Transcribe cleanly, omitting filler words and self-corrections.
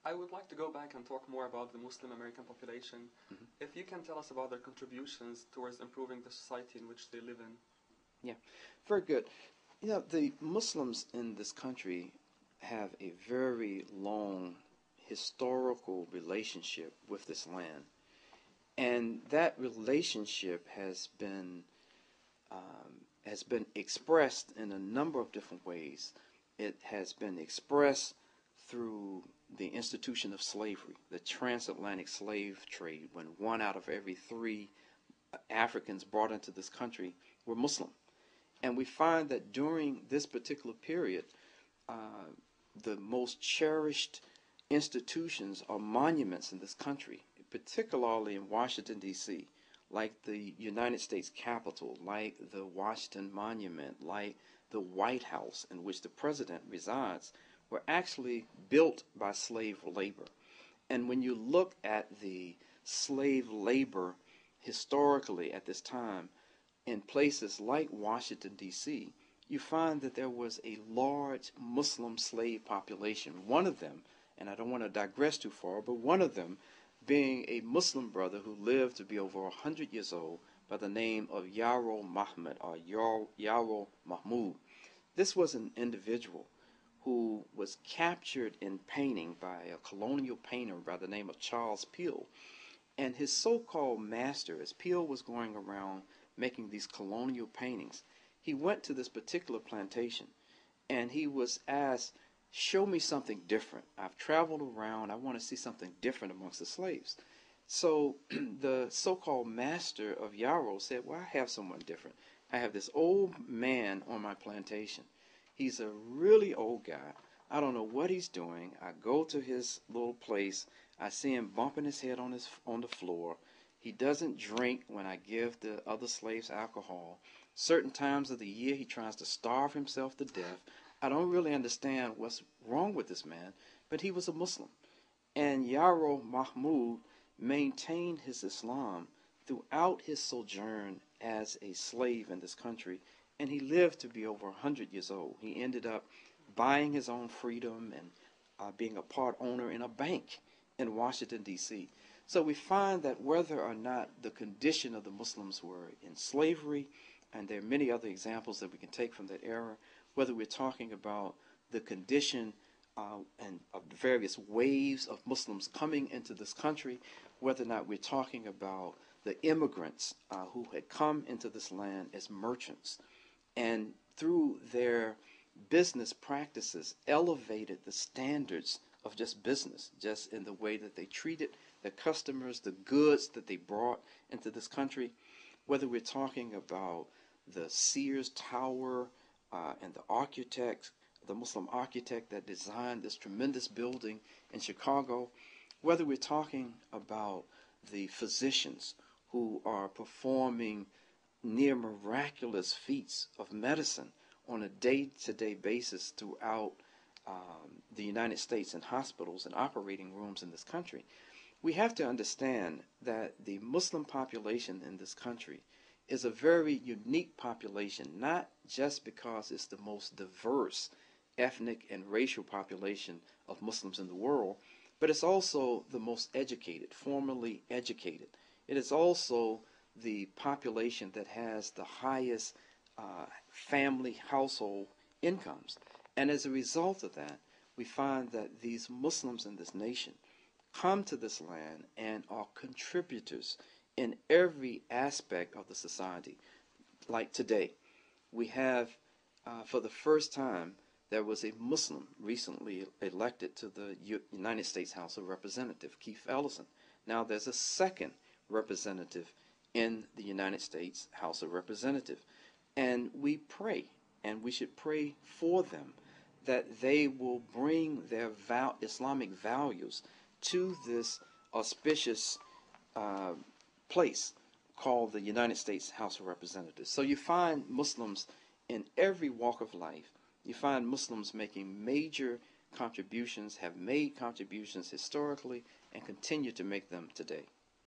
I would like to go back and talk more about the Muslim American population. Mhm. If you can tell us about their contributions towards improving the society in which they live in. Yeah, very good. You know, the Muslims in this country have a very long historical relationship with this land, and that relationship has been expressed in a number of different ways. It has been expressed through the institution of slavery, the transatlantic slave trade, when one out of every three Africans brought into this country were Muslim. And we find that during this particular period, uh, the most cherished institutions or monuments in this country, particularly in Washington, D.C., like the United States Capitol, like the Washington Monument, like the White House in which the president resides, were actually built by slave labor. And when you look at the slave labor historically at this time, in places like Washington, D.C., you find that there was a large Muslim slave population. One of them, and I don't want to digress too far, but one of them being a Muslim brother who lived to be over 100 years old by the name of Yarrow Muhammad or Yarrow Mahmoud. This was an individual who was captured in painting by a colonial painter by the name of Charles Peale. And his so-called master, as Peale was going around making these colonial paintings, he went to this particular plantation and he was asked, show me something different. I've traveled around. I want to see something different amongst the slaves. So the so-called master of Yarrow said, well, I have someone different. I have this old man on my plantation. He's a really old guy. I don't know what he's doing. I go to his little place. I see him bumping his head on the floor. He doesn't drink when I give the other slaves alcohol. Certain times of the year he tries to starve himself to death. I don't really understand what's wrong with this man, but he was a Muslim. And Yarrow Mahmoud maintained his Islam throughout his sojourn as a slave in this country, and he lived to be over 100 years old. He ended up buying his own freedom and being a part owner in a bank in Washington, D.C. So we find that whether or not the condition of the Muslims were in slavery, and there are many other examples that we can take from that era, whether we're talking about the condition and of the various waves of Muslims coming into this country, whether or not we're talking about the immigrants who had come into this land as merchants, and through their business practices elevated the standards of just business, just in the way that they treated their customers, the goods that they brought into this country, whether we're talking about the Sears Tower and the architect, the Muslim architect that designed this tremendous building in Chicago, whether we're talking about the physicians who are performing near miraculous feats of medicine on a day-to-day basis throughout the United States in hospitals and operating rooms in this country, we have to understand that the Muslim population in this country is a very unique population, not just because it's the most diverse ethnic and racial population of Muslims in the world, but it's also the most educated, formally educated. It is also the population that has the highest family household incomes. And as a result of that, we find that these Muslims in this nation come to this land and are contributors in every aspect of the society. Like today, we have, for the first time, there was a Muslim recently elected to the United States House of Representatives, Keith Ellison. Now there's a second representative in the United States House of Representatives. And we pray, and we should pray for them, that they will bring their Islamic values to this auspicious place called the United States House of Representatives. So you find Muslims in every walk of life. You find Muslims making major contributions, have made contributions historically, and continue to make them today.